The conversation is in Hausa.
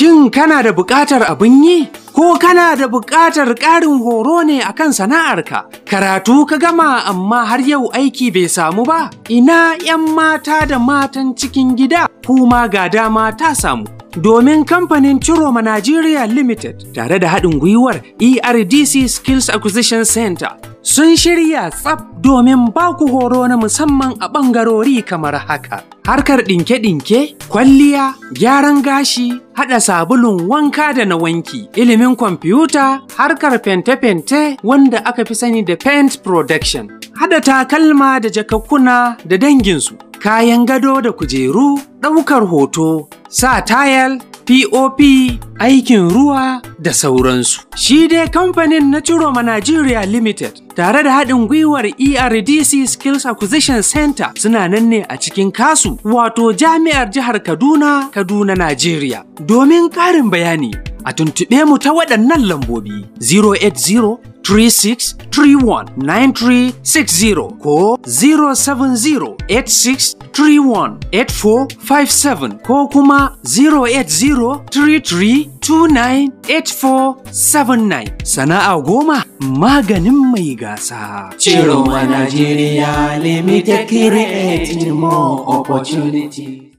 Shin kana da buƙatar abin yi? Ko kana da buƙatar ƙarin horo ne akan sana'arka? Karatu ka gama amma har yau aiki bai samu ba? Ina 'yan mata da matan cikin gida? Kuma ga dama ta samu. Domin kamfanin Ciroma Nigeria Limited tare da haɗin gwiwar ERDC Skills Acquisition Center sun shirya tsaf domin ba ku horo na musamman a ɓangarori kamar haka. Harkar ɗinke-ɗinke, kwalliya, gyaran gashi, haɗa sabulun wanka da na wanki, ilimin kwamfuta, harkar fente-fente wanda aka fi sani da paint production, haɗa takalma da jakakkuna da danginsu, kayan gado da kujeru, ɗaukar hoto, sa tayal, POP, aikin ruwa da sauransu. Shi dai kamfanin na Ciroma Nigeria Limited tare da haɗin gwiwar ERDC Skills Acquisition Center suna nan ne a cikin KASU, wato Jami'ar Jihar Kaduna, Najeriya. Domin ƙarin bayani, a tuntuɓe mu ta waɗannan lambobi 08036319360 ko 07086318457 ko kuma 08033298479. Sana'a goma maganin mai gasa. Ciroma Nigeria Limited, creating more opportunity.